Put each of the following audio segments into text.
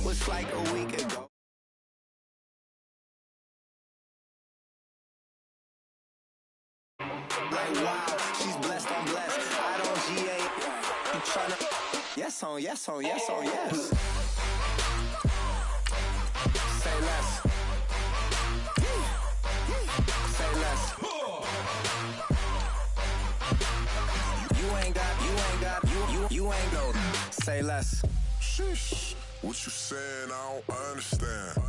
was like a week ago. Like wow, she's blessed, I'm blessed. I don't GA. You tryna yes on yes on yes on yes. Say less. Say less. You ain't go. Say less. Sheesh. What you saying? I don't understand.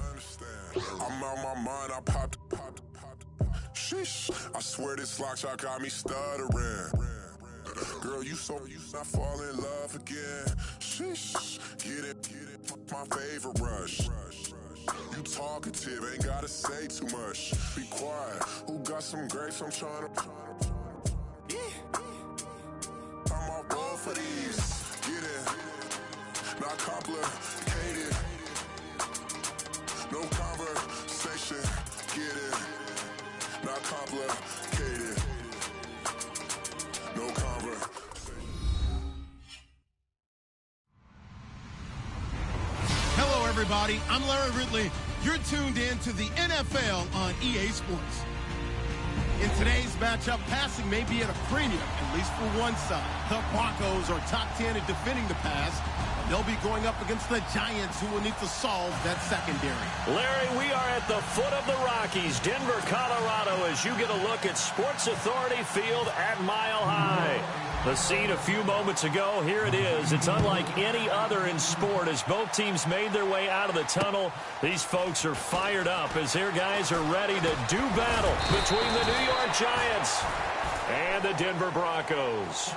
I'm out my mind. I popped. Sheesh. I swear this lock shot got me stuttering. Girl, you not fall in love again. Sheesh. Get it. My favorite rush. You talkative, ain't gotta say too much. Be quiet. Who got some grapes? I'm trying to. I'm all roll for these. Get it. Not complicated. No conversation. Get it. Not complicated. No conversation. Hello, everybody. I'm Larry Ridley. You're tuned in to the NFL on EA Sports. In today's matchup, passing may be at a premium, at least for one side. The Broncos are top 10 at defending the pass. They'll be going up against the Giants, who will need to solve that secondary. Larry, we are at the foot of the Rockies, Denver, Colorado, as you get a look at Sports Authority Field at Mile High. The scene a few moments ago, here it is. It's unlike any other in sport as both teams made their way out of the tunnel. These folks are fired up as their guys are ready to do battle between the New York Giants and the Denver Broncos.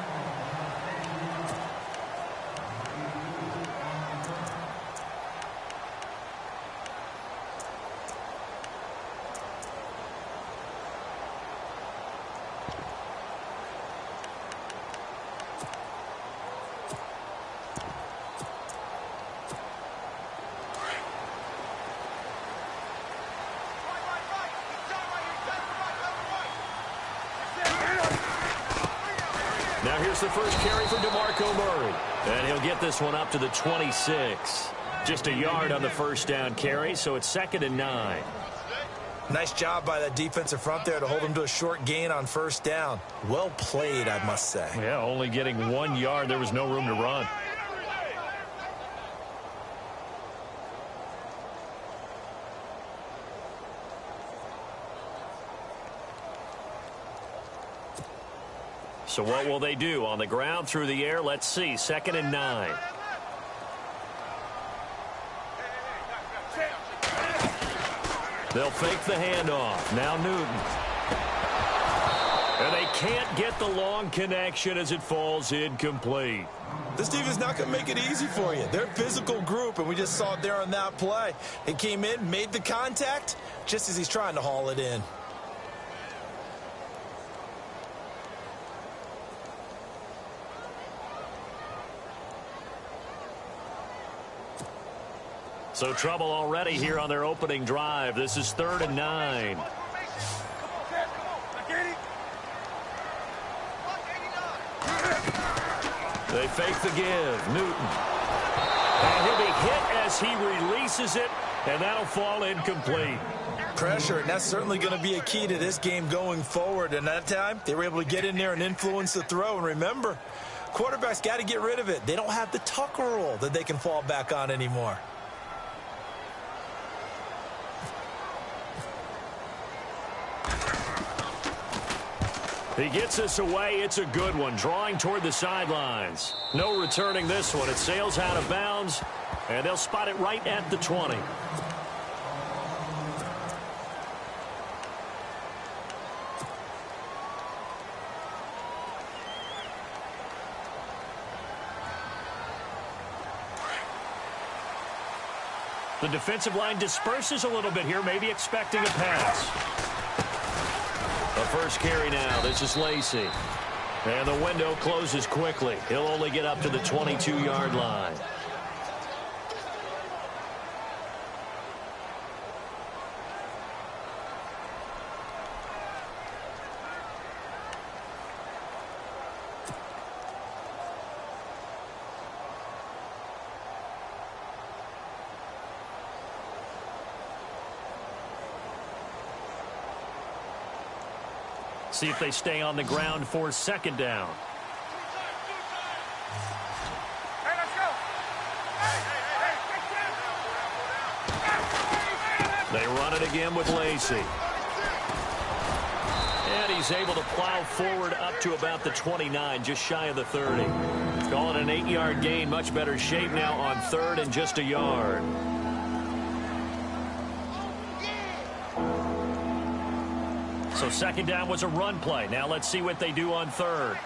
Now here's the first carry for DeMarco Murray. And he'll get this one up to the 26. Just a yard on the first down carry, so it's 2nd and 9. Nice job by that defensive front there to hold him to a short gain on first down. Well played, I must say. Yeah, only getting 1 yard. There was no room to run. So what will they do? On the ground, through the air, let's see. 2nd and 9. They'll fake the handoff. Now Newton. And they can't get the long connection as it falls incomplete. This team is not going to make it easy for you. They're a physical group, and we just saw it there on that play. It came in, made the contact, just as he's trying to haul it in. So trouble already here on their opening drive. This is 3rd and 9. They fake the give. Newton. And he'll be hit as he releases it, and that'll fall incomplete. Pressure, and that's certainly going to be a key to this game going forward. And that time, they were able to get in there and influence the throw. And remember, quarterbacks got to get rid of it. They don't have the Tucker rule that they can fall back on anymore. He gets this away. It's a good one. Drawing toward the sidelines. No returning this one. It sails out of bounds, and they'll spot it right at the 20. The defensive line disperses a little bit here, maybe expecting a pass. The first carry now. This is Lacy. And the window closes quickly. He'll only get up to the 22-yard line. See if they stay on the ground for second down. They run it again with Lacey. And he's able to plow forward up to about the 29, just shy of the 30. Call it an 8-yard gain, much better shape now on third and just a yard. So second down was a run play. Now let's see what they do on third.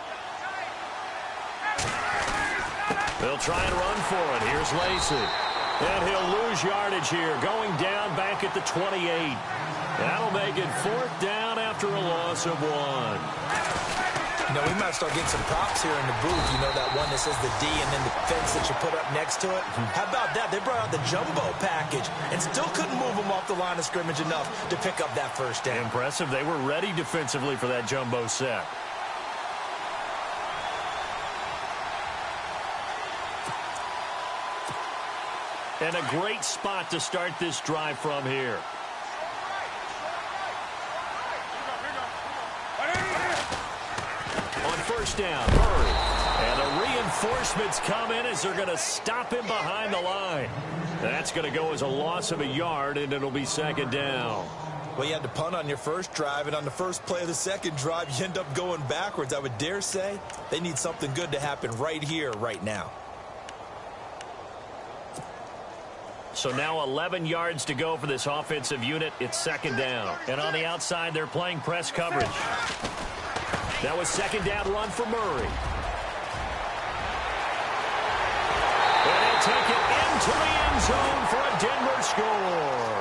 They'll try and run for it. Here's Lacey. And he'll lose yardage here, going down back at the 28. That'll make it fourth down after a loss of 1. You know, we might start getting some props here in the booth. You know, that one that says the D and then the fence that you put up next to it. How about that? They brought out the jumbo package and still couldn't move them off the line of scrimmage enough to pick up that first down. Impressive. They were ready defensively for that jumbo set. And a great spot to start this drive from here. On first down, Murray. And the reinforcements come in as they're going to stop him behind the line. That's going to go as a loss of a yard, and it'll be second down. Well, you had to punt on your first drive, and on the first play of the second drive, you end up going backwards. I would dare say they need something good to happen right here, right now. So now 11 yards to go for this offensive unit. It's second down. And on the outside, they're playing press coverage. That was second down run for Murray. And he'll take it into the end zone for a Denver score.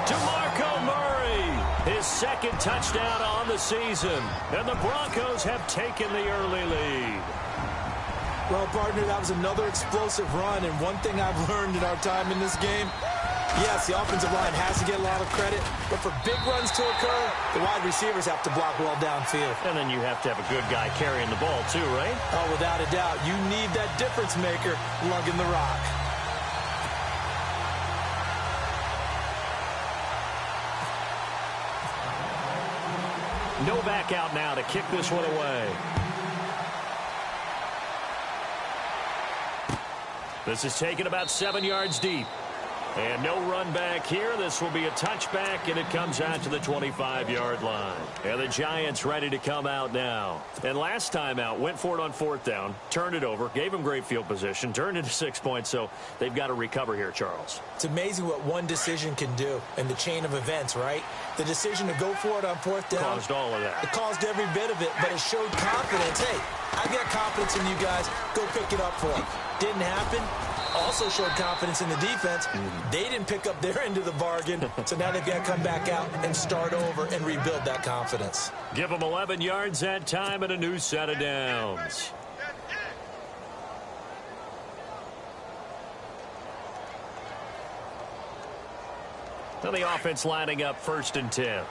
DeMarco Murray, his second touchdown on the season. And the Broncos have taken the early lead. Well, partner, that was another explosive run, and one thing I've learned in our time in this game, yes, the offensive line has to get a lot of credit, but for big runs to occur, the wide receivers have to block well downfield. And then you have to have a good guy carrying the ball too, right? Oh, without a doubt. You need that difference maker lugging the rock. No back out now to kick this one away. This is taken about 7 yards deep. And no run back here. This will be a touchback, and it comes out to the 25-yard line. And the Giants ready to come out now. And last time out, went for it on fourth down, turned it over, gave them great field position, turned it to 6 points, so they've got to recover here, Charles. It's amazing what one decision can do in the chain of events, right? The decision to go for it on fourth down. Caused all of that. It caused every bit of it, but it showed confidence. Hey, I've got confidence in you guys. Go pick it up for them. Didn't happen. Also showed confidence in the defense. They didn't pick up their end of the bargain, so now they've got to come back out and start over and rebuild that confidence. Give them 11 yards that time and a new set of downs. Now the offense lining up first and 10.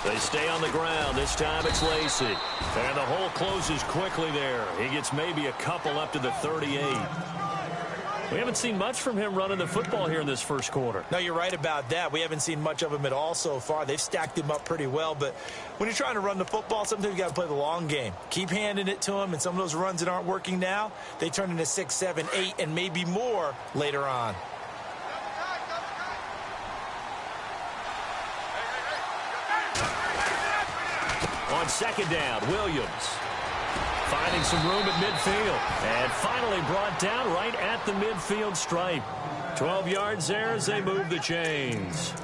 They stay on the ground. This time it's Lacey. And the hole closes quickly there. He gets maybe a couple up to the 38. We haven't seen much from him running the football here in this first quarter. No, you're right about that. We haven't seen much of him at all so far. They've stacked him up pretty well. But when you're trying to run the football, sometimes you got to play the long game. Keep handing it to him. And some of those runs that aren't working now, they turn into 6, 7, 8, and maybe more later on. On second down, Williams finding some room at midfield and finally brought down right at the midfield stripe. 12 yards there as they move the chains.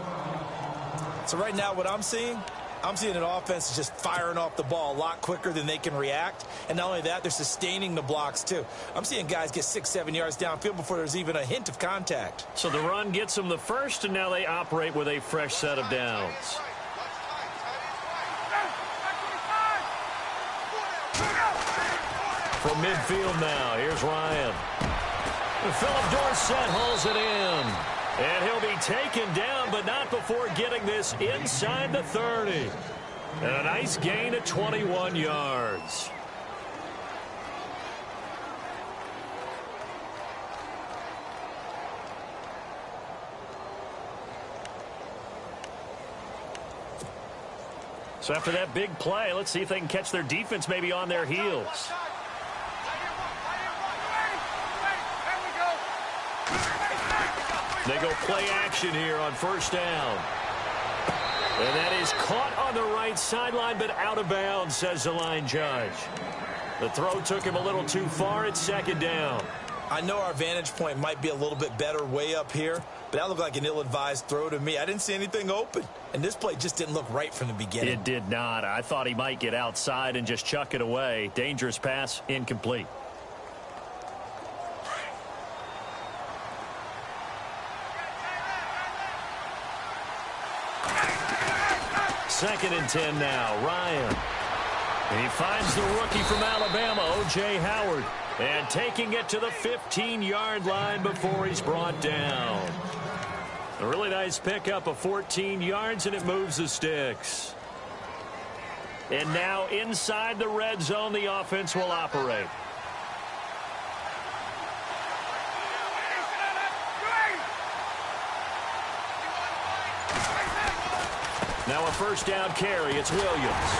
So right now what I'm seeing an offense just firing off the ball a lot quicker than they can react. And not only that, they're sustaining the blocks too. I'm seeing guys get 6, 7 yards downfield before there's even a hint of contact. So the run gets them the first, and now they operate with a fresh set of downs. From midfield now, here's Ryan. Philip Dorsett hauls it in. And he'll be taken down, but not before getting this inside the 30. And a nice gain of 21 yards. So after that big play, let's see if they can catch their defense maybe on their heels. They go play action here on first down. And that is caught on the right sideline, but out of bounds, says the line judge. The throw took him a little too far. It's second down. I know our vantage point might be a little bit better way up here, but that looked like an ill-advised throw to me. I didn't see anything open, and this play just didn't look right from the beginning. It did not. I thought he might get outside and just chuck it away. Dangerous pass, incomplete. Second and 10 now. Ryan. And he finds the rookie from Alabama, O.J. Howard. And taking it to the 15-yard line before he's brought down. A really nice pickup of 14 yards, and it moves the sticks. And now inside the red zone, the offense will operate. Now a first down carry. It's Williams.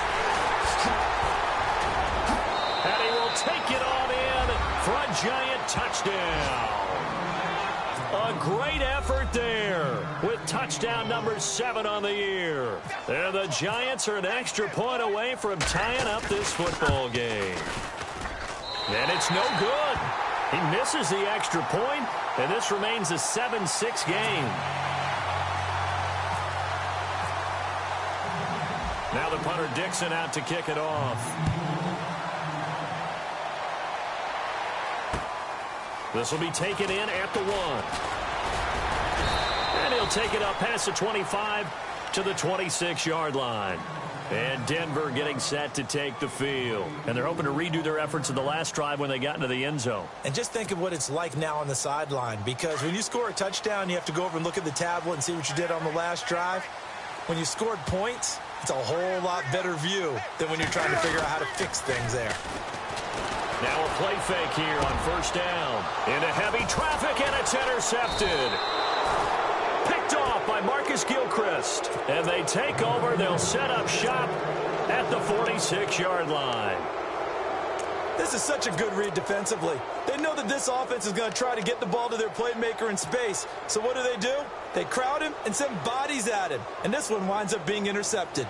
And he will take it on in for a giant touchdown. A great effort there with touchdown number 7 on the year. And the Giants are an extra point away from tying up this football game. And it's no good. He misses the extra point, and this remains a 7-6 game. Now the punter Dixon out to kick it off. This will be taken in at the 1. And he'll take it up past the 25 to the 26-yard line. And Denver getting set to take the field. And they're hoping to redo their efforts in the last drive when they got into the end zone. And just think of what it's like now on the sideline, because when you score a touchdown, you have to go over and look at the tablet and see what you did on the last drive. When you scored points, it's a whole lot better view than when you're trying to figure out how to fix things there. Now a play fake here on first down. Into heavy traffic, and it's intercepted. Picked off by Marcus Gilchrist. And they take over. They'll set up shop at the 46-yard line. This is such a good read defensively. They know that this offense is going to try to get the ball to their playmaker in space. So what do? They crowd him and send bodies at him. And this one winds up being intercepted.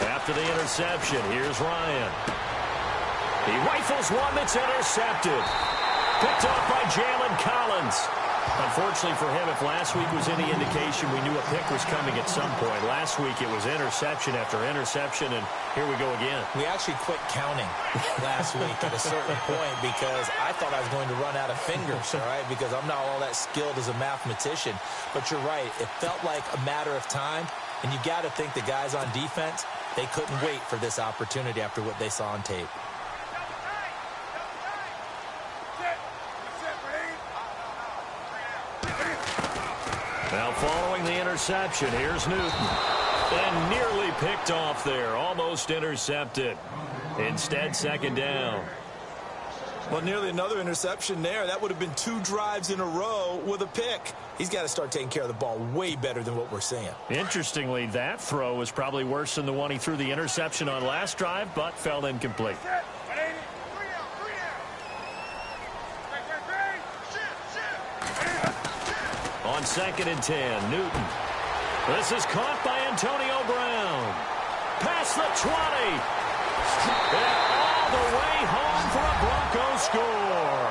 After the interception, here's Ryan. He rifles one that's intercepted. Picked off by Jalen Collins. Unfortunately for him, if last week was any indication, we knew a pick was coming at some point. Last week it was interception after interception, and here we go again. We actually quit counting last week at a certain point because I thought I was going to run out of fingers, all right, because I'm not all that skilled as a mathematician. But you're right. It felt like a matter of time, and you got to think the guys on defense, they couldn't wait for this opportunity after what they saw on tape. Now following the interception, here's Newton. And nearly picked off there, almost intercepted. Instead, second down. Well, nearly another interception there. That would have been 2 drives in a row with a pick. He's got to start taking care of the ball way better than what we're seeing. Interestingly, that throw was probably worse than the one he threw the interception on last drive, but fell incomplete. On second and 10, Newton. This is caught by Antonio Brown. Past the 20. And all the way home for a Broncos score.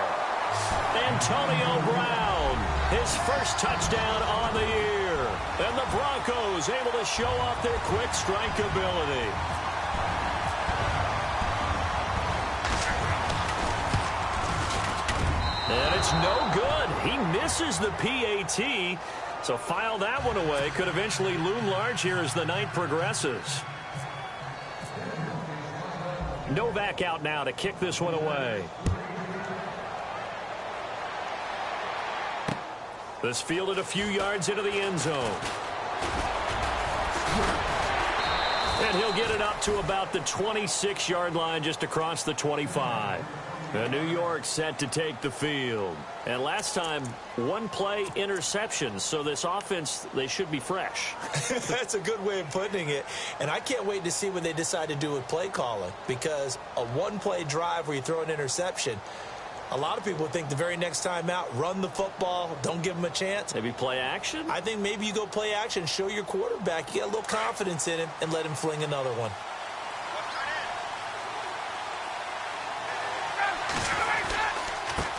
Antonio Brown, his first touchdown on the year. And the Broncos able to show off their quick strike ability. And it's no good. He misses the PAT. So file that one away. Could eventually loom large here as the night progresses. Novak out now to kick this one away. This fielded a few yards into the end zone. And he'll get it up to about the 26-yard line just across the 25. New York set to take the field. And last time, one play interception. So this offense, they should be fresh. That's a good way of putting it. And I can't wait to see what they decide to do with play calling. Because a one-play drive where you throw an interception, a lot of people think the very next time out, run the football, don't give them a chance. Maybe play action? I think maybe you go play action, show your quarterback, you get a little confidence in him, and let him fling another one.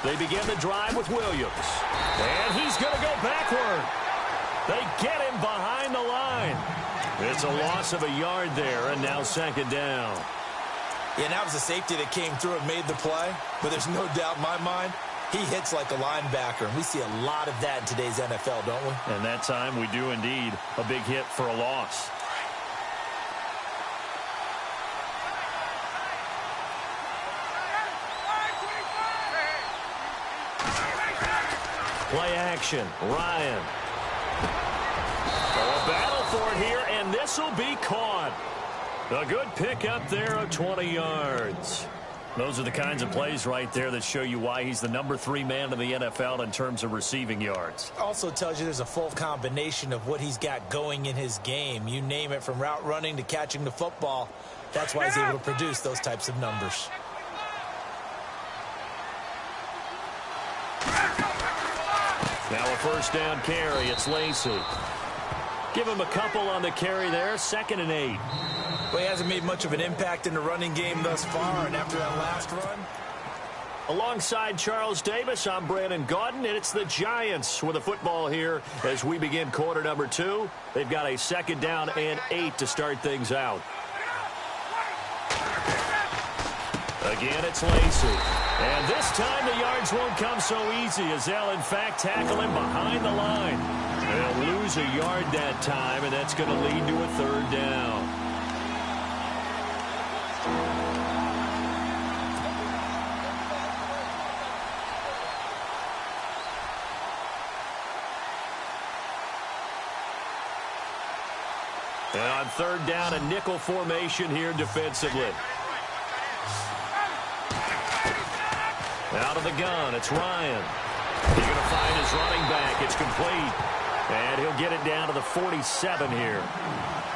They begin the drive with Williams. And he's going to go backward. They get him behind the line. It's a loss of a yard there, and now second down. Yeah, and that was a safety that came through and made the play. But there's no doubt in my mind, he hits like a linebacker. And we see a lot of that in today's NFL, don't we? And that time we do indeed. A big hit for a loss. Play action. Ryan. A battle for it here, and this will be caught. A good pickup there of 20 yards. Those are the kinds of plays right there that show you why he's the number 3 man in the NFL in terms of receiving yards. Also tells you there's a full combination of what he's got going in his game. You name it, from route running to catching the football. That's why he's able to produce those types of numbers. Now a first down carry. It's Lacy. Give him a couple on the carry there. 2nd and 8. Well, he hasn't made much of an impact in the running game thus far, and after that last run. Alongside Charles Davis, I'm Brandon Gaudin, and it's the Giants with the football here as we begin quarter number 2. They've got a 2nd down and 8 to start things out. Again, it's Lacy. And this time the yards won't come so easy as they'll, in fact, tackle him behind the line. They'll lose a yard that time, and that's going to lead to a 3rd down. And on 3rd down, a nickel formation here defensively. Out of the gun, it's Ryan. He's going to find his running back. It's complete. And he'll get it down to the 47 here.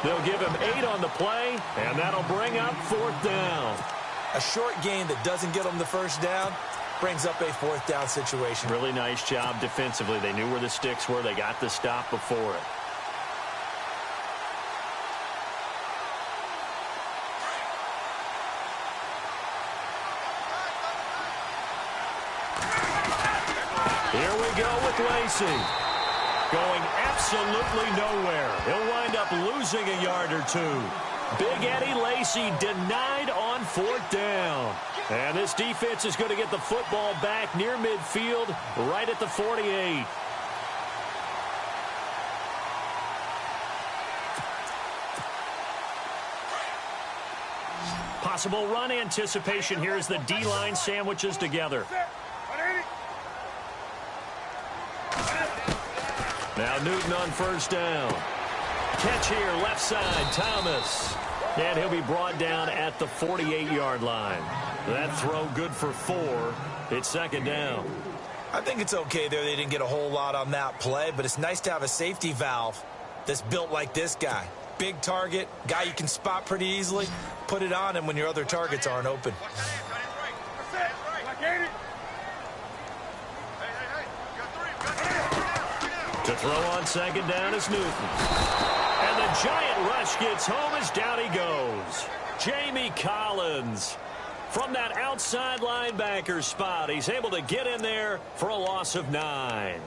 They'll give him 8 on the play, and that'll bring up 4th down. A short gain that doesn't get them the first down brings up a 4th down situation. Really nice job defensively. They knew where the sticks were. They got the stop before it. Here we go with Lacy. Going absolutely nowhere. He'll wind up losing a yard or 2. Big Eddie Lacy denied on 4th down. And this defense is going to get the football back near midfield, right at the 48. Possible run anticipation here as the D-line sandwiches together. Now Newton on 1st down. Catch here, left side, Thomas. And he'll be brought down at the 48-yard line. That throw good for 4. It's 2nd down. I think it's okay there. They didn't get a whole lot on that play, but it's nice to have a safety valve that's built like this guy. Big target, guy you can spot pretty easily. Put it on him when your other targets aren't open. To throw on 2nd down is Newton. And the giant rush gets home as down he goes. Jamie Collins from that outside linebacker spot. He's able to get in there for a loss of 9.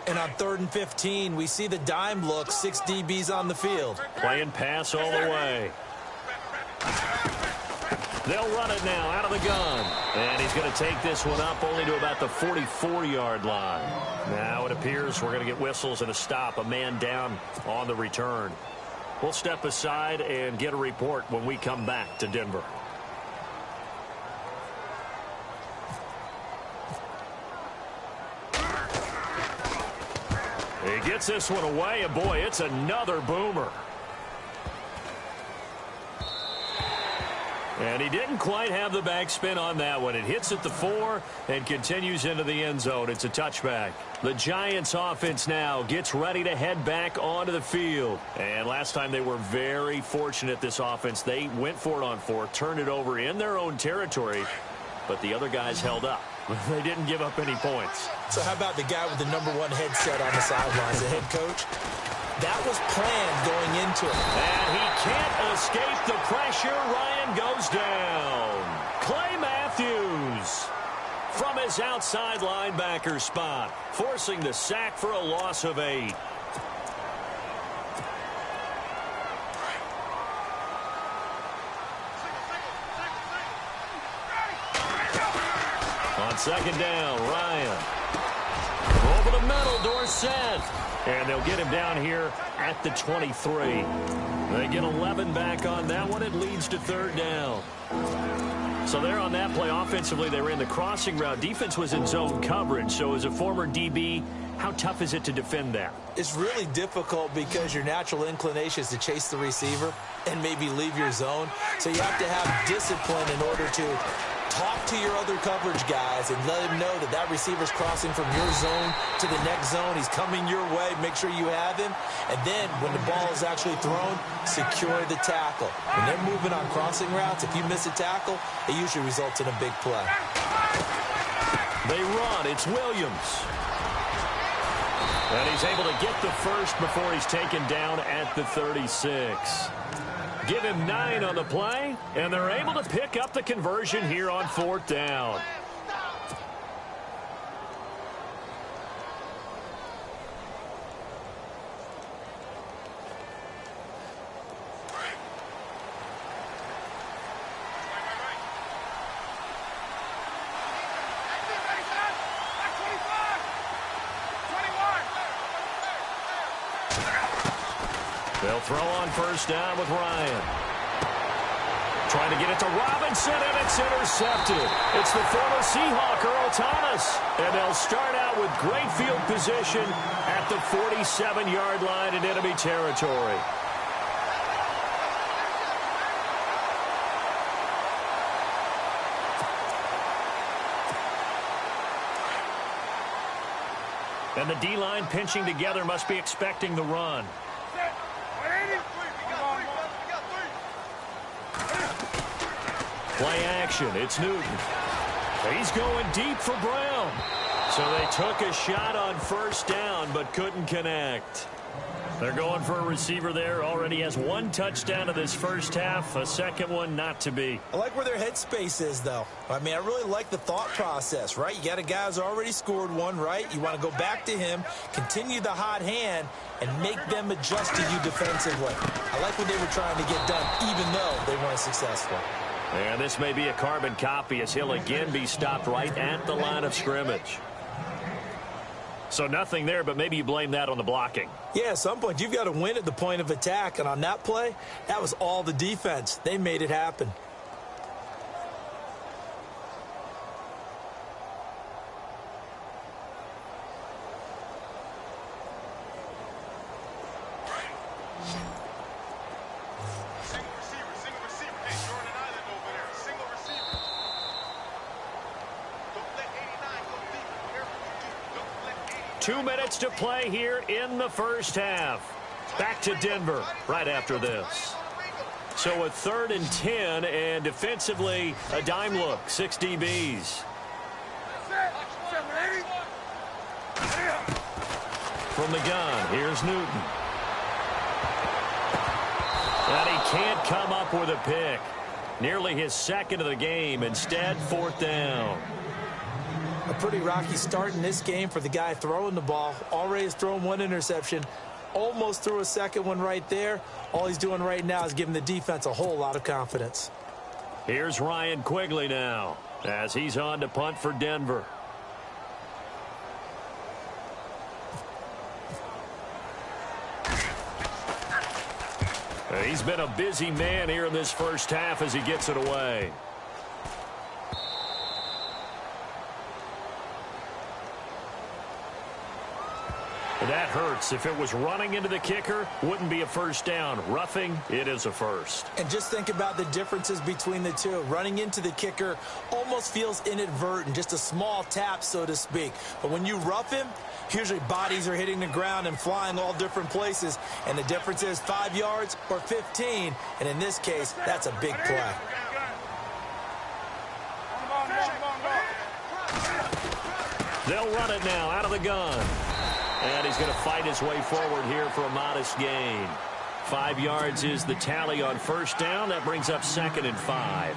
And on 3rd and 15, we see the dime look, 6 DBs on the field. Playing pass all the way. They'll run it now out of the gun. And he's going to take this one up only to about the 44-yard line. Now it appears we're going to get whistles and a stop. A man down on the return. We'll step aside and get a report when we come back to Denver. He gets this one away, and boy, it's another boomer. And he didn't quite have the backspin on that one. It hits at the 4 and continues into the end zone. It's a touchback. The Giants offense now gets ready to head back onto the field. And last time they were very fortunate, this offense. They went for it on 4, turned it over in their own territory, but the other guys held up. They didn't give up any points. So how about the guy with the #1 headset on the sidelines, the head coach? That was planned going into it. And he can't escape the pressure. Ryan goes down. Clay Matthews from his outside linebacker spot, forcing the sack for a loss of 8. On second down, Ryan. Over the middle, Dorsett. And they'll get him down here at the 23. They get 11 back on that one. It leads to third down. So there on that play, offensively, they were in the crossing route. Defense was in zone coverage. So as a former DB, how tough is it to defend that? It's really difficult because your natural inclination is to chase the receiver and maybe leave your zone. So you have to have discipline in order to talk to your other coverage guys and let them know that that receiver's crossing from your zone to the next zone. He's coming your way. Make sure you have him. And then when the ball is actually thrown, secure the tackle. When they're moving on crossing routes, if you miss a tackle, it usually results in a big play. They run. It's Williams. And he's able to get the first before he's taken down at the 36. Give him 9 on the play, and they're able to pick up the conversion here on fourth down. They'll throw on first down with Ryan. Trying to get it to Robinson, and it's intercepted. It's the former Seahawk, Earl Thomas. And they'll start out with great field position at the 47-yard line in enemy territory. And the D-line pinching together must be expecting the run. Play action. It's Newton. He's going deep for Brown. So they took a shot on first down but couldn't connect. They're going for a receiver there. Already has 1 touchdown in this first half. A second one not to be. I like where their headspace is, though. I mean, I really like the thought process, right? You got a guy who's already scored 1, right? You want to go back to him, continue the hot hand, and make them adjust to you defensively. I like what they were trying to get done, even though they weren't successful. And this may be a carbon copy as he'll again be stopped right at the line of scrimmage. So nothing there, but maybe you blame that on the blocking. Yeah, at some point you've got to win at the point of attack. And on that play, that was all the defense. They made it happen. Single receiver. Hey, you're on an island over there. Single receiver. Don't let 89 go deep. Careful what you do. Don't let 89. 2 minutes to play here in the first half. Back to Denver right after this. So a 3rd and 10, and defensively a dime look. 6 DBs. From the gun, here's Newton. And he can't come up with a pick. Nearly his second of the game. Instead, 4th down. A pretty rocky start in this game for the guy throwing the ball. Already has thrown 1 interception. Almost threw a second one right there. All he's doing right now is giving the defense a whole lot of confidence. Here's Ryan Quigley now as he's on to punt for Denver. He's been a busy man here in this first half as he gets it away. That hurts. If it was running into the kicker, wouldn't be a first down. Roughing, it is a first. And just think about the differences between the two. Running into the kicker almost feels inadvertent, just a small tap, so to speak. But when you rough him, usually bodies are hitting the ground and flying all different places. And the difference is 5 yards or 15. And in this case, that's a big play. They'll run it now out of the gun. And he's going to fight his way forward here for a modest gain. 5 yards is the tally on first down. That brings up 2nd and 5.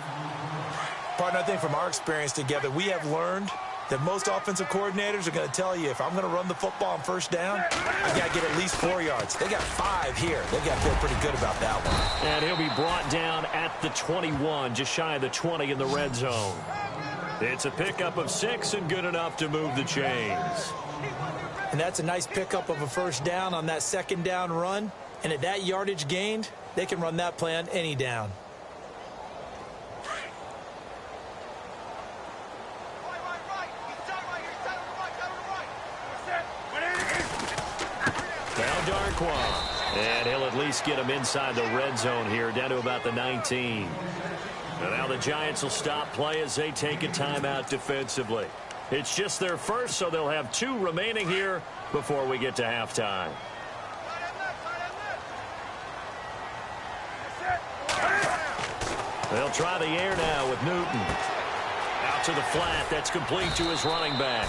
Partner, I think from our experience together, we have learned that most offensive coordinators are going to tell you, if I'm going to run the football on first down, I've got to get at least 4 yards. They got 5 here. They've got to feel pretty good about that one. And he'll be brought down at the 21, just shy of the 20 in the red zone. It's a pickup of 6 and good enough to move the chains. And that's a nice pickup of a first down on that second down run. And at that yardage gained, they can run that play on any down. Now Darkwa. And he'll at least get him inside the red zone here, down to about the 19. And now the Giants will stop play as they take a timeout defensively. It's just their first, so they'll have 2 remaining here before we get to halftime. They'll try the air now with Newton. Out to the flat. That's complete to his running back.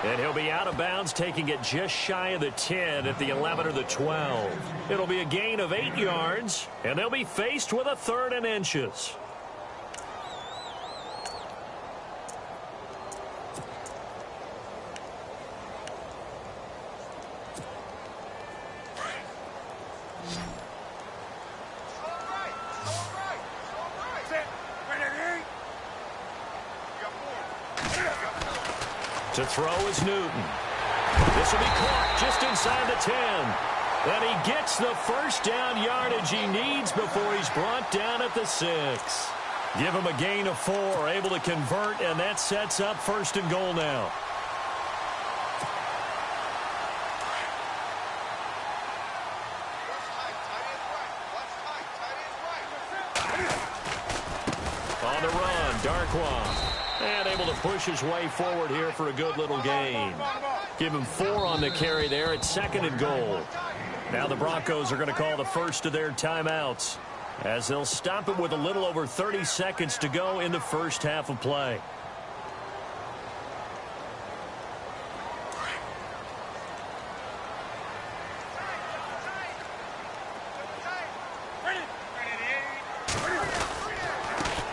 And he'll be out of bounds, taking it just shy of the 10 at the 11 or the 12. It'll be a gain of 8 yards, and they'll be faced with a 3rd and inches. To throw is Newton. This will be caught just inside the 10. And he gets the first down yardage he needs before he's brought down at the 6. Give him a gain of 4, able to convert, and that sets up 1st and goal now. On the run, Darkwa. And able to push his way forward here for a good little gain. Give him 4 on the carry there at 2nd and goal. Now the Broncos are going to call the first of their timeouts, as they'll stop it with a little over 30 seconds to go in the first half of play.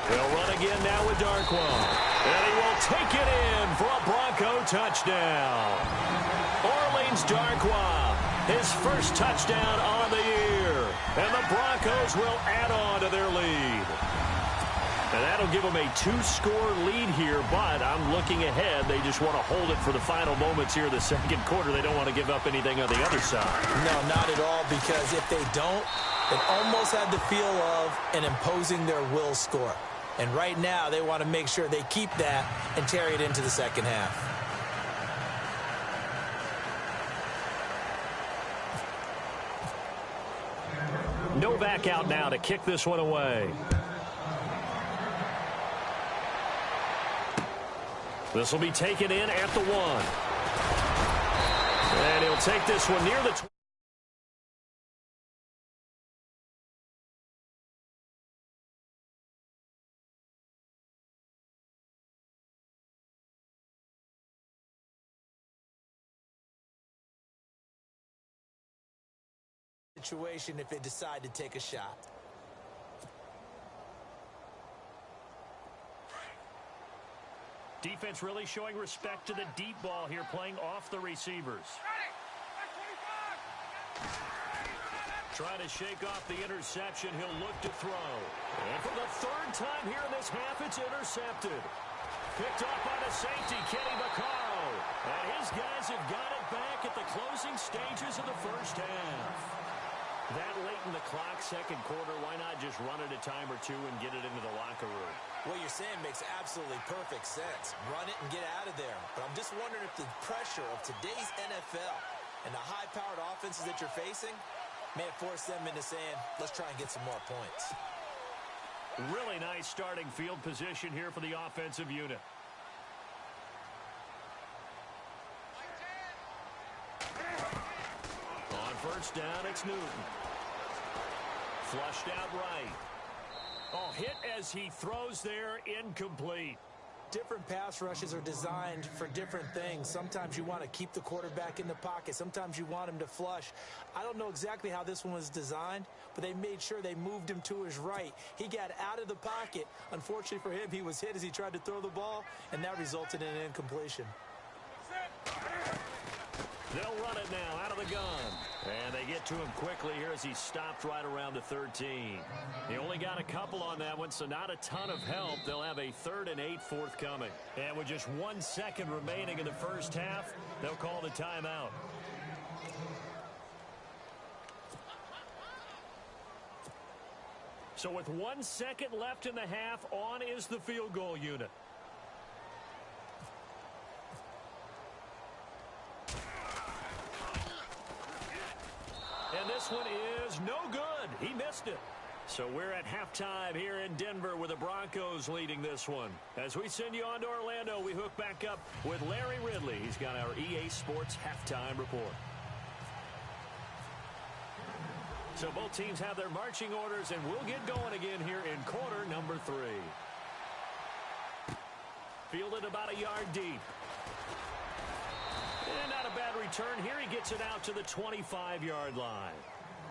They'll run again now with Darkwa. And he will take it in for a Bronco touchdown. Orleans Darkwa, his first touchdown on the year. And the Broncos will add on to their lead. And that'll give them a 2-score lead here, but I'm looking ahead. They just want to hold it for the final moments here in the second quarter. They don't want to give up anything on the other side. No, not at all, because if they don't, it almost had the feel of an imposing their will score. And right now, they want to make sure they keep that and carry it into the second half. Novak out now to kick this one away. This will be taken in at the 1. And he'll take this one near the 20. Situation if they decide to take a shot. Defense really showing respect to the deep ball here, playing off the receivers. Trying to shake off the interception. He'll look to throw. And for the 3rd time here in this half, it's intercepted. Picked off by the safety, Kenny Vaccaro. And his guys have got it back at the closing stages of the first half. That late in the clock, second quarter, why not just run it a time or 2 and get it into the locker room? What you're saying makes absolutely perfect sense. Run it and get out of there. But I'm just wondering if the pressure of today's NFL And the high-powered offenses that you're facing may have forced them into saying, let's try and get some more points. Really nice starting field position here for the offensive unit. On first down, it's Newton. Flushed out right. Oh, hit as he throws there, incomplete. Different pass rushes are designed for different things. Sometimes you want to keep the quarterback in the pocket. Sometimes you want him to flush. I don't know exactly how this one was designed, but they made sure they moved him to his right. He got out of the pocket. Unfortunately for him, he was hit as he tried to throw the ball, and that resulted in an incompletion. They'll run it now out of the gun. And they get to him quickly here as he stopped right around the 13. He only got a couple on that one, so not a ton of help. They'll have a 3rd and 8 forthcoming. And with just 1 second remaining in the first half, they'll call the timeout. So with 1 second left in the half, on is the field goal unit. And this one is no good. He missed it. So we're at halftime here in Denver with the Broncos leading this one. As we send you on to Orlando, we hook back up with Larry Ridley. He's got our EA Sports halftime report. So both teams have their marching orders, and we'll get going again here in quarter number 3. Fielded about a yard deep. And not a bad return here. He gets it out to the 25-yard line.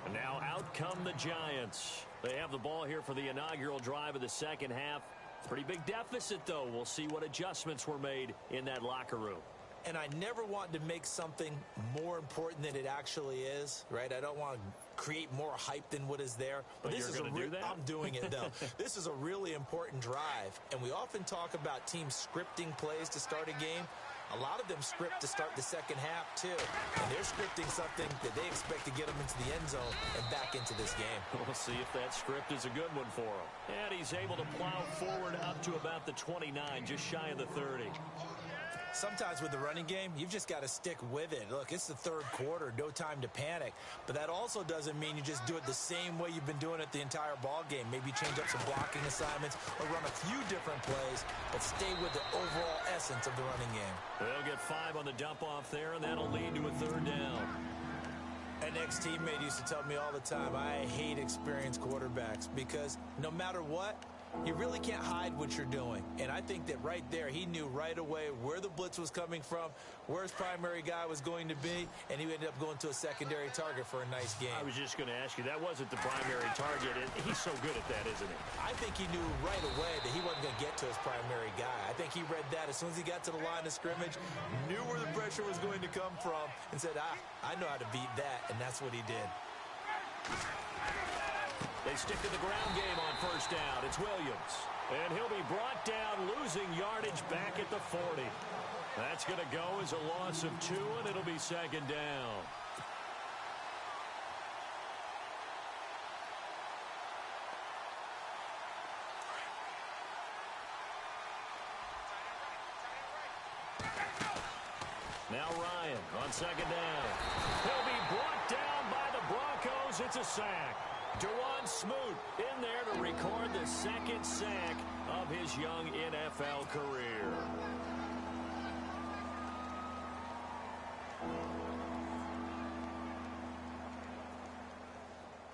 And now out come the Giants. They have the ball here for the inaugural drive of the second half. Pretty big deficit, though. We'll see what adjustments were made in that locker room. And I never want to make something more important than it actually is, right? I don't want to create more hype than what is there. But this is you're going to do that? I'm doing it, though. This is a really important drive. And we often talk about teams scripting plays to start a game. A lot of them script to start the second half, too. And they're scripting something that they expect to get them into the end zone and back into this game. We'll see if that script is a good one for him. And he's able to plow forward up to about the 29, just shy of the 30. Sometimes with the running game, you've just got to stick with it. Look, it's the third quarter, no time to panic. But that also doesn't mean you just do it the same way you've been doing it the entire ball game. Maybe change up some blocking assignments or run a few different plays, but stay with the overall essence of the running game. They'll get 5 on the dump off there, and that'll lead to a 3rd down. An ex-teammate used to tell me all the time, I hate experienced quarterbacks because no matter what, you really can't hide what you're doing. And I think that right there, he knew right away where the blitz was coming from, where his primary guy was going to be, and he ended up going to a secondary target for a nice game. I was just going to ask you, that wasn't the primary target. He's so good at that, isn't he? I think he knew right away that he wasn't going to get to his primary guy. I think he read that as soon as he got to the line of scrimmage, knew where the pressure was going to come from, and said, I know how to beat that, and that's what he did. They stick to the ground game on first down. It's Williams. And he'll be brought down, losing yardage back at the 40. That's going to go as a loss of 2, and it'll be 2nd down. Now Ryan on 2nd down. He'll be brought down by the Broncos. It's a sack. Dewan Smoot in there to record the 2nd sack of his young NFL career.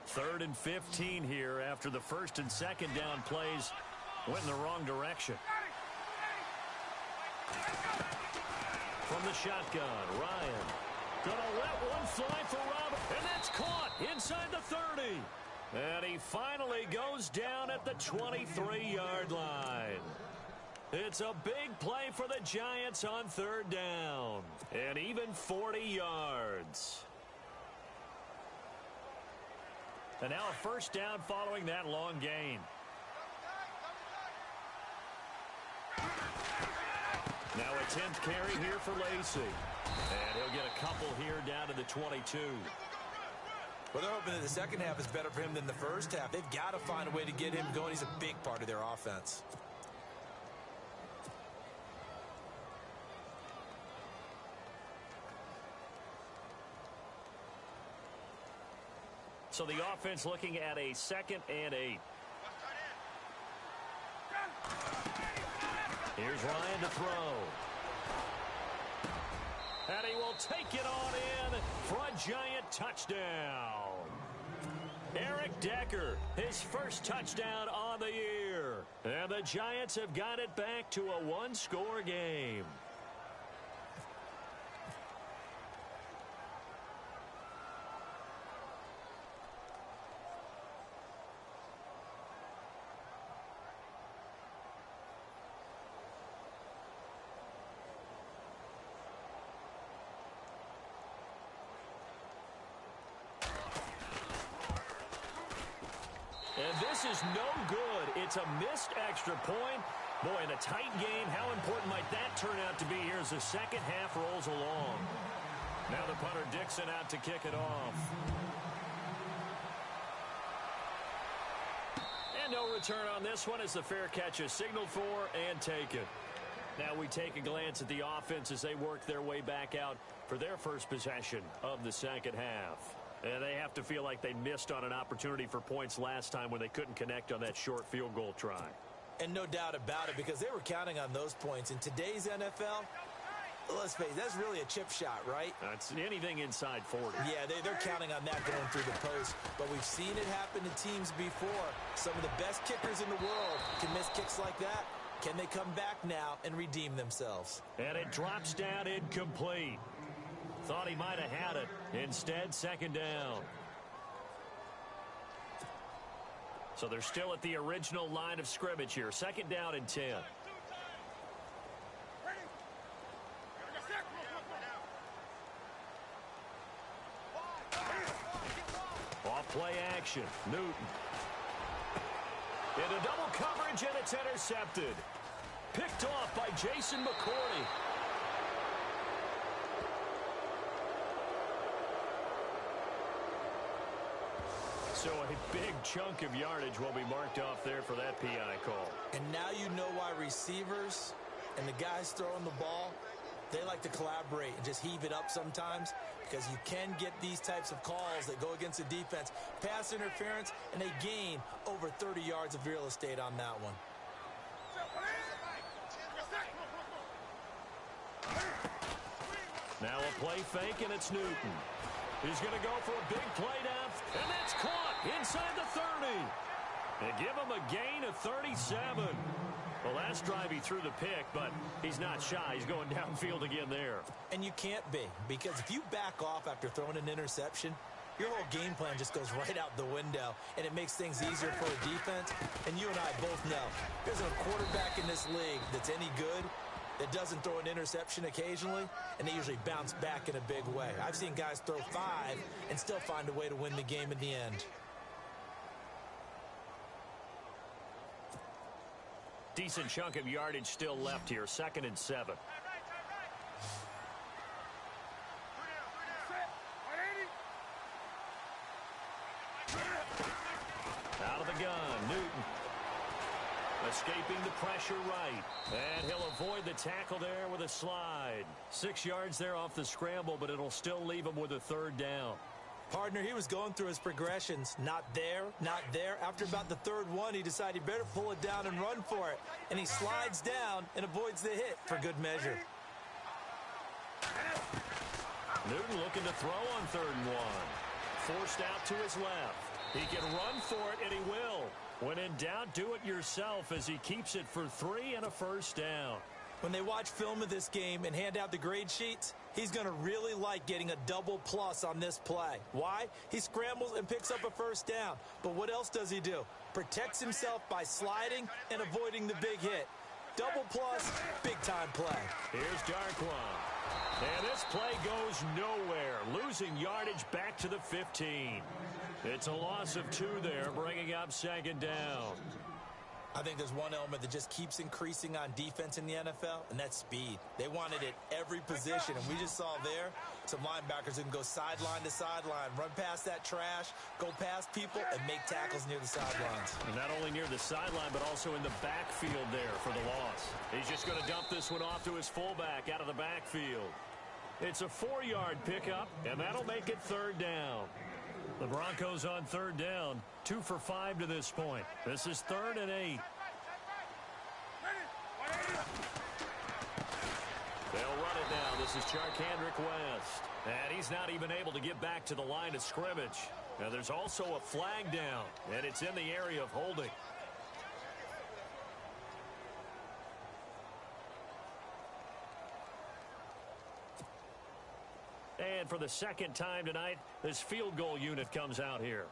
Third and 15 here after the 1st and 2nd down plays went in the wrong direction. From the shotgun, Ryan gonna let one fly for Robert, and that's caught inside the 30. And he finally goes down at the 23-yard line. It's a big play for the Giants on 3rd down. And even 40 yards. And now a 1st down following that long gain. Now a 10th carry here for Lacy. And he'll get a couple here down to the 22. Well, they're hoping that the second half is better for him than the first half. They've got to find a way to get him going. He's a big part of their offense. So the offense looking at a 2nd and 8. Here's Ryan to throw. And he will take it on in for a giant touchdown. Eric Decker, his first touchdown on the year. And the Giants have got it back to a one-score game. And this is no good. It's a missed extra point. Boy, in a tight game, how important might that turn out to be here as the second half rolls along? Now the punter Dixon out to kick it off. And no return on this one as the fair catch is signaled for and taken. Now we take a glance at the offense as they work their way back out for their first possession of the second half. And they have to feel like they missed on an opportunity for points last time when they couldn't connect on that short field goal try. And no doubt about it, because they were counting on those points. In today's NFL, let's face it, that's really a chip shot, right? That's anything inside 40. Yeah, they're counting on that going through the post. But we've seen it happen to teams before. Some of the best kickers in the world can miss kicks like that. Can they come back now and redeem themselves? And it drops down incomplete. Thought he might have had it. Instead, second down. So they're still at the original line of scrimmage here. Second down and 10. Off play action. Newton. Into double coverage, and it's intercepted. Picked off by Jason McCourty. So a big chunk of yardage will be marked off there for that PI call. And now you know why receivers and the guys throwing the ball, they like to collaborate and just heave it up sometimes, because you can get these types of calls that go against the defense. Pass interference, and they gain over 30 yards of real estate on that one. Now a play fake, and it's Newton. He's going to go for a big play down, and that's caught inside the 30. They give him a gain of 37. Well, last drive he threw the pick, but he's not shy. He's going downfield again there. And you can't be, because if you back off after throwing an interception, your whole game plan just goes right out the window, and it makes things easier for a defense. And you and I both know there's a quarterback in this league that's any good that doesn't throw an interception occasionally, and they usually bounce back in a big way. I've seen guys throw 5 and still find a way to win the game in the end. Decent chunk of yardage still left here. Second and 7. Out of the gun, Newton. Escaping the pressure right. And he'll avoid the tackle there with a slide. 6 yards there off the scramble, but it'll still leave him with a third down. Partner, he was going through his progressions. Not there, not there. After about the third one, he decided he better pull it down and run for it. And he slides down and avoids the hit for good measure. Newton looking to throw on 3rd and 1. Forced out to his left. He can run for it, and he will. When in doubt, do it yourself as he keeps it for 3 and a first down. When they watch film of this game and hand out the grade sheets, he's going to really like getting a double plus on this play. Why? He scrambles and picks up a first down. But what else does he do? Protects himself by sliding and avoiding the big hit. Double plus, big-time play. Here's Darquan. And this play goes nowhere, losing yardage back to the 15. It's a loss of 2 there, bringing up second down. I think there's one element that just keeps increasing on defense in the NFL, and that's speed. They want it at every position, and we just saw there some linebackers who can go sideline to sideline, run past that trash, go past people, and make tackles near the sidelines. And not only near the sideline, but also in the backfield there for the loss. He's just going to dump this one off to his fullback out of the backfield. It's a 4-yard pickup, and that'll make it third down. The Broncos on third down, 2 for 5 to this point. This is 3rd and 8. They'll run it now. This is Charkandrick West. And he's not even able to get back to the line of scrimmage. Now there's also a flag down, and it's in the area of holding. And for the second time tonight, this field goal unit comes out here.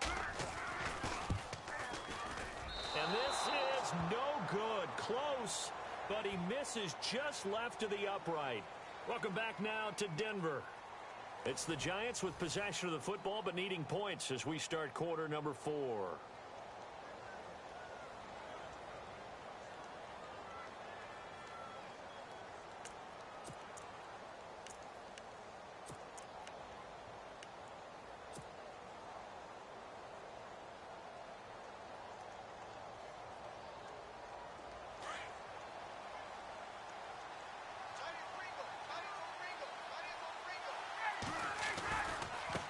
And this is no good. Close, but he misses just left of the upright. Welcome back now to Denver. It's the Giants with possession of the football, but needing points as we start quarter number 4.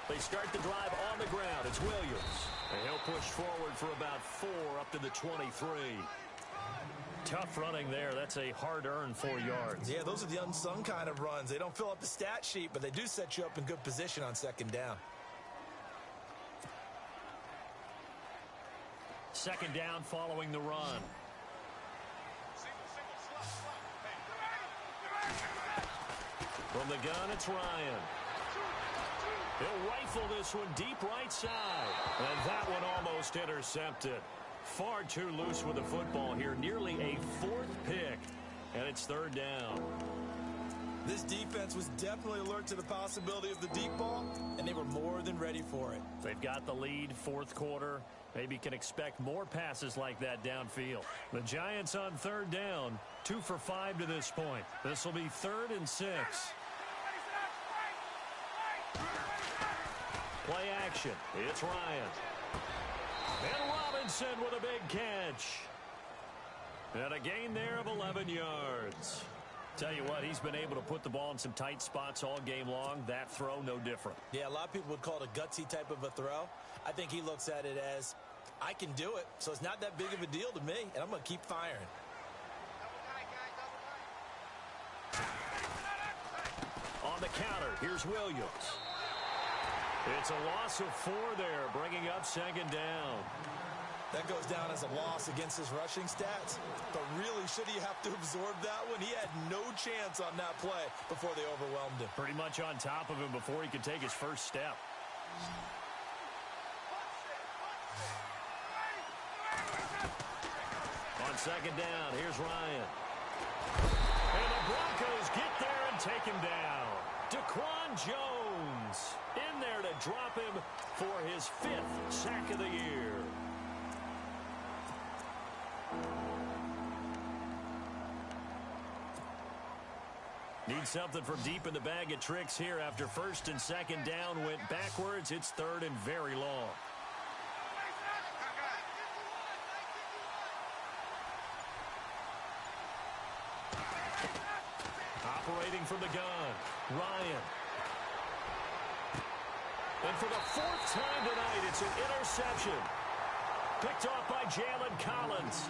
They start the drive on the ground. It's Williams. And he'll push forward for about 4 up to the 23. Tough running there. That's a hard-earned 4 yards. Yeah, those are the unsung kind of runs. They don't fill up the stat sheet, but they do set you up in good position on second down. Second down following the run. From the gun, it's Ryan. He'll rifle this one deep right side. And that one almost intercepted. Far too loose with the football here. Nearly a 4th pick. And it's 3rd down. This defense was definitely alert to the possibility of the deep ball, and they were more than ready for it. They've got the lead, 4th quarter. Maybe can expect more passes like that downfield. The Giants on 3rd down, 2 for 5 to this point. This will be 3rd and 6. Play action. It's Ryan. And Robinson with a big catch. And a gain there of 11 yards. Tell you what, he's been able to put the ball in some tight spots all game long. That throw, no different. Yeah, a lot of people would call it a gutsy type of a throw. I think he looks at it as, I can do it, so it's not that big of a deal to me, and I'm going to keep firing. On the counter, here's Williams. It's a loss of 4 there, bringing up 2nd down. That goes down as a loss against his rushing stats. But really, should he have to absorb that one? He had no chance on that play before they overwhelmed him. Pretty much on top of him before he could take his first step. On 2nd down, here's Ryan. And the Broncos get there and take him down. Daquan Jones in there to drop him for his 5th sack of the year. Need something from deep in the bag of tricks here after 1st and 2nd down went backwards. It's 3rd and very long. Operating from the gun, Ryan. And for the 4th time tonight, it's an interception. Picked off by Jalen Collins.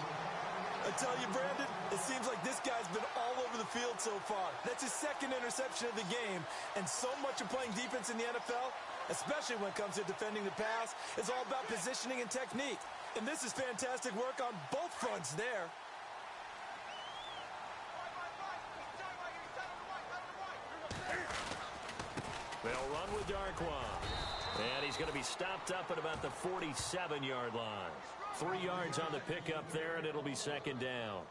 I tell you, Brandon, it seems like this guy's been all over the field so far. That's his 2nd interception of the game. And so much of playing defense in the NFL, especially when it comes to defending the pass, is all about positioning and technique. And this is fantastic work on both fronts there. They'll run with Darquan. And he's going to be stopped up at about the 47-yard line. 3 yards on the pickup there, and it'll be 2nd down.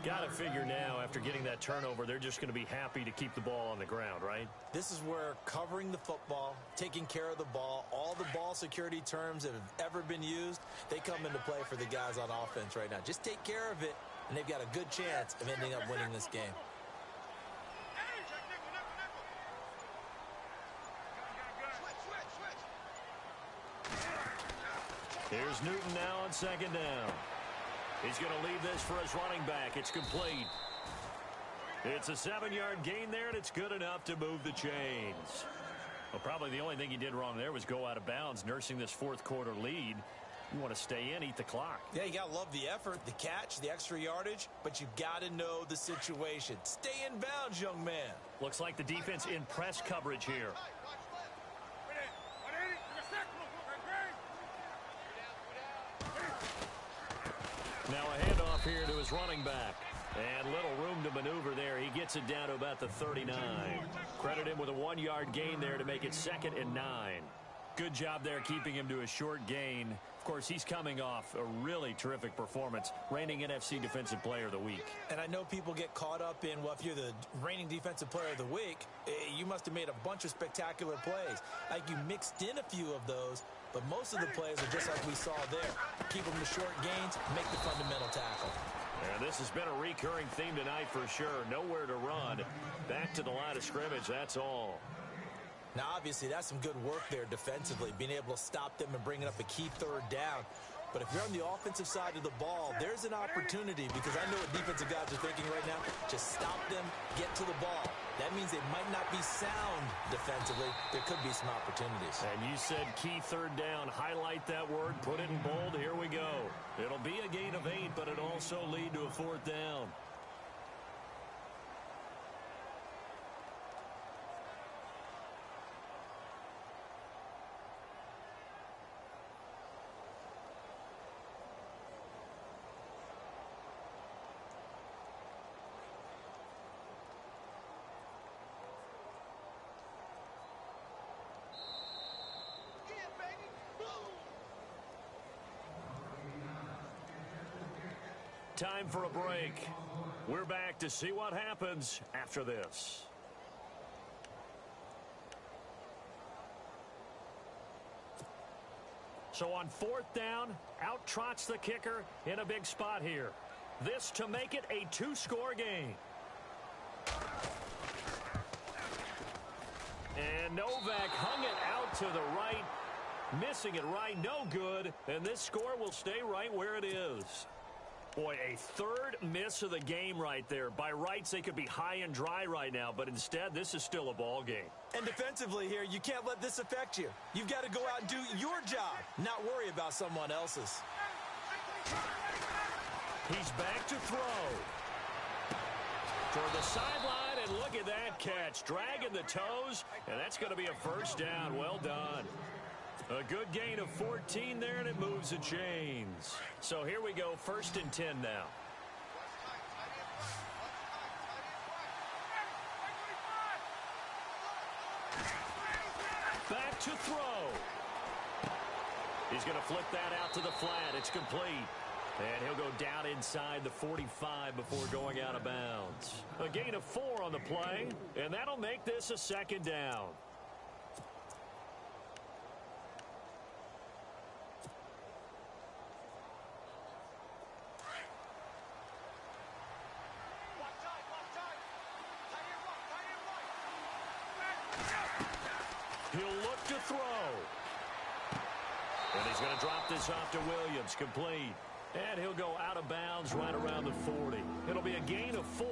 Got to figure now, after getting that turnover, they're just going to be happy to keep the ball on the ground, right? This is where covering the football, taking care of the ball, all the ball security terms that have ever been used, they come into play for the guys on offense right now. Just take care of it, and they've got a good chance of ending up winning this game. Here's Newton now on 2nd down. He's going to leave this for his running back. It's complete. It's a 7-yard gain there, and it's good enough to move the chains. Well, probably the only thing he did wrong there was go out of bounds, nursing this fourth quarter lead. You want to stay in, eat the clock. Yeah, you got to love the effort, the catch, the extra yardage, but you got to know the situation. Stay in bounds, young man. Looks like the defense in press coverage here. Now a handoff here to his running back. And little room to maneuver there. He gets it down to about the 39. Credit him with a 1-yard gain there to make it 2nd and 9. Good job there keeping him to a short gain. Of course, he's coming off a really terrific performance, reigning NFC Defensive Player of the Week. And I know people get caught up in, well, if you're the reigning Defensive Player of the Week, you must have made a bunch of spectacular plays. Like you mixed in a few of those, but most of the plays are just like we saw there. Keep them to short gains, make the fundamental tackle. And this has been a recurring theme tonight for sure. Nowhere to run. Back to the line of scrimmage, that's all. Now, obviously, that's some good work there defensively, being able to stop them and bringing up a key third down. But if you're on the offensive side of the ball, there's an opportunity, because I know what defensive guys are thinking right now. Just stop them, get to the ball. That means they might not be sound defensively. There could be some opportunities. And you said key third down. Highlight that word. Put it in bold. Here we go. It'll be a gain of 8, but it'll also lead to a 4th down. Time for a break. We're back to see what happens after this. So on 4th down, out trots the kicker in a big spot here. This to make it a 2-score game. And Novak hung it out to the right, missing it right, no good, and this score will stay right where it is. Boy, a 3rd miss of the game right there. By rights, they could be high and dry right now, but instead, this is still a ball game. And defensively here, you can't let this affect you. You've got to go out and do your job, not worry about someone else's. He's back to throw. Toward the sideline, and look at that catch. Dragging the toes, and that's going to be a 1st down. Well done. A good gain of 14 there, and it moves the chains. So here we go, 1st and 10 now. Back to throw. He's going to flip that out to the flat. It's complete. And he'll go down inside the 45 before going out of bounds. A gain of 4 on the play, and that'll make this a 2nd down. He'll look to throw. And he's going to drop this off to Williams. Complete. And he'll go out of bounds right around the 40. It'll be a gain of 4.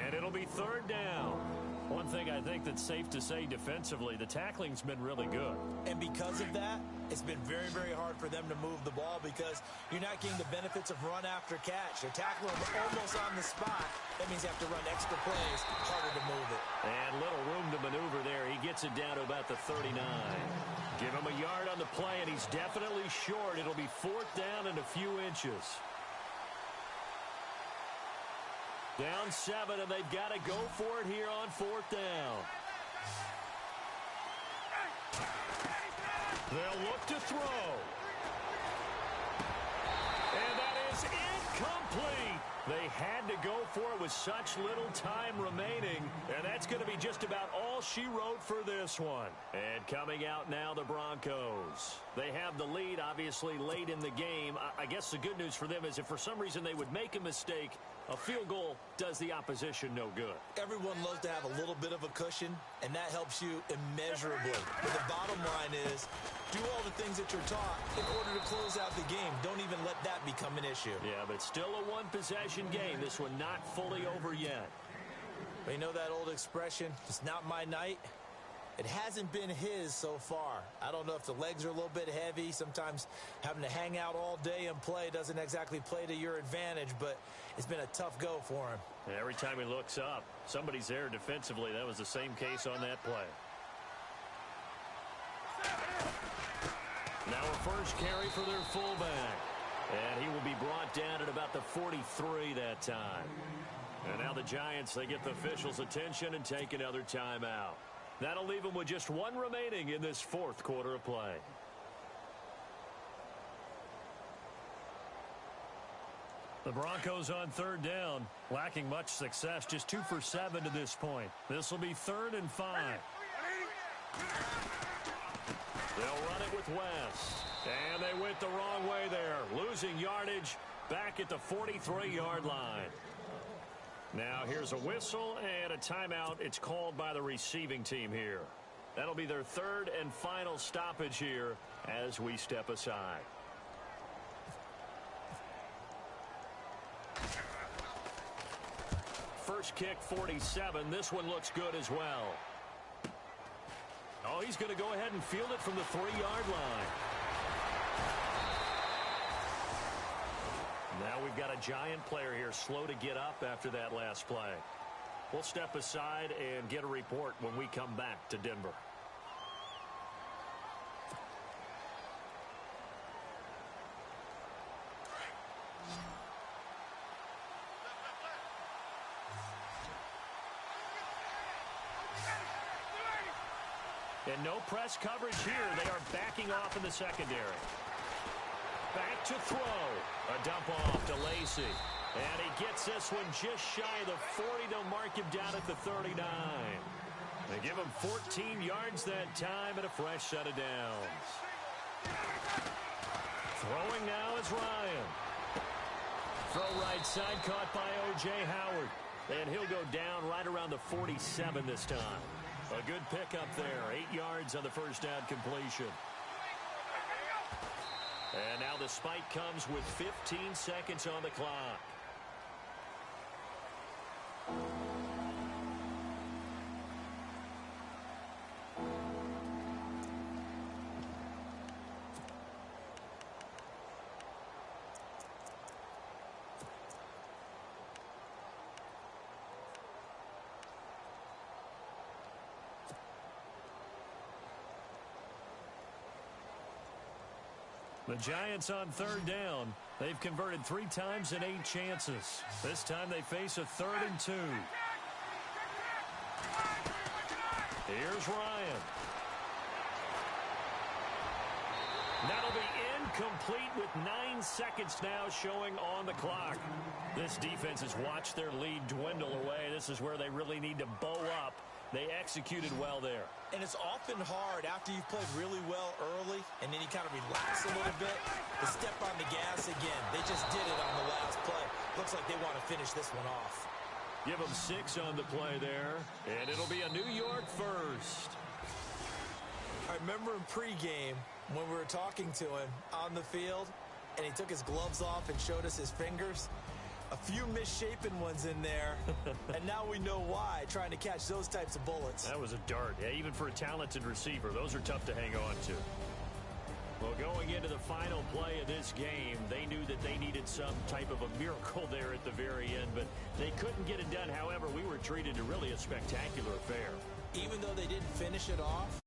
And it'll be 3rd down. One thing I think that's safe to say defensively, the tackling's been really good. And because of that, it's been very, very hard for them to move the ball because you're not getting the benefits of run after catch. You're tackling almost on the spot. That means you have to run extra plays, harder to move it. And little room to maneuver there. He gets it down to about the 39. Give him a yard on the play, and he's definitely short. It'll be 4th down and a few inches. Down 7, and they've got to go for it here on 4th down. They'll look to throw. And that is incomplete. They had to go for it with such little time remaining, and that's going to be just about all she wrote for this one. And coming out now, the Broncos. They have the lead, obviously, late in the game. I guess the good news for them is if for some reason they would make a mistake, a field goal does the opposition no good. Everyone loves to have a little bit of a cushion, and that helps you immeasurably. But the bottom line is, do all the things that you're taught in order to close out the game. Don't even let that become an issue. Yeah, but it's still a one-possession game. This one not fully over yet. But you know that old expression, it's not my night? It hasn't been his so far. I don't know if the legs are a little bit heavy. Sometimes having to hang out all day and play doesn't exactly play to your advantage, but it's been a tough go for him. And every time he looks up, somebody's there defensively. That was the same case on that play. Now a first carry for their fullback. And he will be brought down at about the 43 that time. And now the Giants, they get the officials' attention and take another timeout. That'll leave them with just one remaining in this fourth quarter of play. The Broncos on third down, lacking much success, just 2 for 7 to this point. This will be 3rd and 5. They'll run it with West. And they went the wrong way there, losing yardage back at the 43-yard line. Now here's a whistle and a timeout. It's called by the receiving team here. That'll be their 3rd and final stoppage here as we step aside. First kick, 47. This one looks good as well. Oh, he's going to go ahead and field it from the 3-yard line. Now we've got a Giant player here slow to get up after that last play. We'll step aside and get a report when we come back to Denver. And no press coverage here. They are backing off in the secondary. Back to throw. A dump off to Lacey. And he gets this one just shy of the 40. They'll mark him down at the 39. They give him 14 yards that time and a fresh set of downs. Throwing now is Ryan. Throw right side caught by O.J. Howard. And he'll go down right around the 47 this time. A good pickup there. 8 yards on the first down completion. And now the spike comes with 15 seconds on the clock. The Giants on third down. They've converted 3 times in 8 chances. This time they face a 3rd and 2. Here's Ryan. That'll be incomplete with 9 seconds now showing on the clock. This defense has watched their lead dwindle away. This is where they really need to bow up. They executed well there. And it's often hard after you've played really well early and then you kind of relax a little bit to step on the gas again. They just did it on the last play. Looks like they want to finish this one off. Give them 6 on the play there, and it'll be a New York first. I remember in pregame when we were talking to him on the field and he took his gloves off and showed us his fingers. A few misshapen ones in there, and now we know why, trying to catch those types of bullets. That was a dart. Yeah, even for a talented receiver, those are tough to hang on to. Well, going into the final play of this game, they knew that they needed some type of a miracle there at the very end, but they couldn't get it done. However, we were treated to really a spectacular affair. Even though they didn't finish it off,